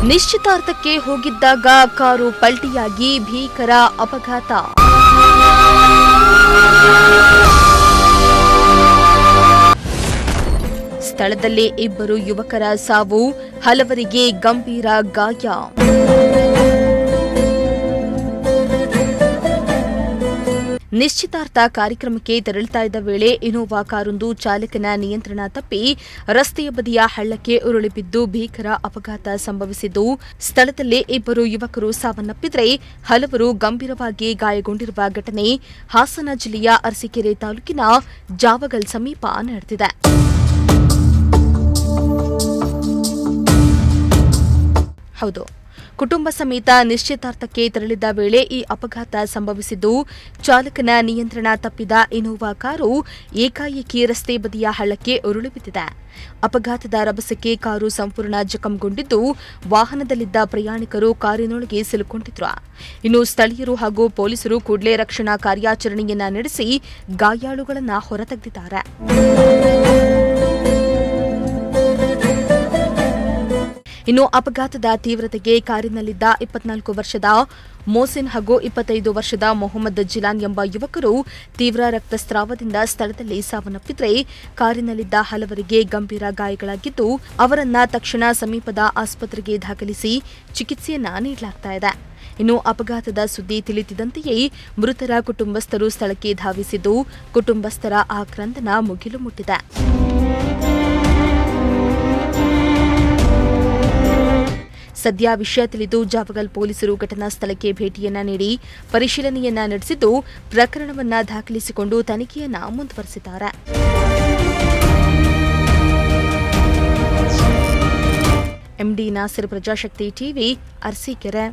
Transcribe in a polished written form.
ನಿಶ್ಚಿತಾರ್ಥಕ್ಕೆ ಹೋಗಿದ್ದಾಗ ಕಾರು ಪಲ್ಟಿಯಾಗಿ ಭೀಕರ ಅಪಘಾತ. ಸ್ಥಳದಲ್ಲೇ ಇಬ್ಬರು ಯುವಕರ ಸಾವು, ಹಲವರಿಗೆ ಗಂಭೀರ ಗಾಯ. ನಿಶ್ಚಿತಾರ್ಥ ಕಾರ್ಯಕ್ರಮಕ್ಕೆ ತೆರಳುತ್ತಾ ಇದ್ದ ವೇಳೆ ಇನೋವಾ ಕಾರೊಂದು ಚಾಲಕನ ನಿಯಂತ್ರಣ ತಪ್ಪಿ ರಸ್ತೆಯ ಬದಿಯ ಹಳ್ಳಕ್ಕೆ ಉರುಳಿ ಬಿದ್ದು ಭೀಕರ ಅಪಘಾತ ಸಂಭವಿಸಿದ್ದು, ಸ್ಥಳದಲ್ಲೇ ಇಬ್ಬರು ಯುವಕರು ಸಾವನ್ನಪ್ಪಿದರೆ ಹಲವರು ಗಂಭೀರವಾಗಿ ಗಾಯಗೊಂಡಿರುವ ಘಟನೆ ಹಾಸನ ಜಿಲ್ಲೆಯ ಅರಸೀಕೆರೆ ತಾಲೂಕಿನ ಜಾವಗಲ್ ಸಮೀಪ ನಡೆದಿದೆ. ಹೌದು, ಕುಟುಂಬ ಸಮೇತ ನಿಶ್ಚಿತಾರ್ಥಕ್ಕೆ ತೆರಳಿದ್ದ ವೇಳೆ ಈ ಅಪಘಾತ ಸಂಭವಿಸಿದ್ದು, ಚಾಲಕನ ನಿಯಂತ್ರಣ ತಪ್ಪಿದ ಇನೋವಾ ಕಾರು ಏಕಾಏಕಿ ರಸ್ತೆ ಬದಿಯ ಹಳ್ಳಕ್ಕೆ ಉರುಳಿ ಬಿದ್ದಿದೆ. ಅಪಘಾತದ ರಭಸಕ್ಕೆ ಕಾರು ಸಂಪೂರ್ಣ ಜಖಂಗೊಂಡಿದ್ದು, ವಾಹನದಲ್ಲಿದ್ದ ಪ್ರಯಾಣಿಕರು ಕಾರಿನೊಳಗೆ ಸಿಲುಕೊಂಡಿದ್ರು. ಇನ್ನು ಸ್ಥಳೀಯರು ಹಾಗೂ ಪೊಲೀಸರು ಕೂಡಲೇ ರಕ್ಷಣಾ ಕಾರ್ಯಾಚರಣೆಯನ್ನ ನಡೆಸಿ ಗಾಯಾಳುಗಳನ್ನು ಹೊರತೆಗೆದಿದ್ದಾರೆ. ಇನ್ನು ಅಪಘಾತದ ತೀವ್ರತೆಗೆ ಕಾರಿನಲ್ಲಿದ್ದ 24 ವರ್ಷದ ಮೋಸಿನ್ ಹಾಗೂ 25 ವರ್ಷದ ಮೊಹಮ್ಮದ್ ಜಿಲಾನ್ ಎಂಬ ಯುವಕರು ತೀವ್ರ ರಕ್ತಸ್ರಾವದಿಂದ ಸ್ಥಳದಲ್ಲಿ ಸಾವನ್ನಪ್ಪಿದರೆ, ಕಾರಿನಲ್ಲಿದ್ದ ಹಲವರಿಗೆ ಗಂಭೀರ ಗಾಯಗಳಾಗಿದ್ದು, ಅವರನ್ನ ತಕ್ಷಣ ಸಮೀಪದ ಆಸ್ಪತ್ರೆಗೆ ದಾಖಲಿಸಿ ಚಿಕಿತ್ಸೆಯನ್ನ ನೀಡಲಾಗುತ್ತಿದೆ. ಇನ್ನು ಅಪಘಾತದ ಸುದ್ದಿ ತಿಳಿದಿದ್ದಂತೆಯೇ ಮೃತರ ಕುಟುಂಬಸ್ಥರು ಸ್ಥಳಕ್ಕೆ ಧಾವಿಸಿದ್ದು, ಕುಟುಂಬಸ್ಥರ ಆಕ್ರಂದನ ಮುಗಿಲು ಮುಟ್ಟಿದೆ. ಸದ್ಯ ವಿಷಯ ತಿಳಿದು ಜಾವಗಲ್ ಪೊಲೀಸರು ಘಟನಾ ಸ್ಥಳಕ್ಕೆ ಭೇಟಿಯನ್ನ ನೀಡಿ ಪರಿಶೀಲನೆಯನ್ನ ನಡೆಸಿದ್ದು, ಪ್ರಕರಣವನ್ನ ದಾಖಲಿಸಿಕೊಂಡು ತನಿಖೆಯನ್ನ ಮುಂದುವರೆಸಿದ್ದಾರೆ. MD Nasir, Prajashakti TV, Arsikere.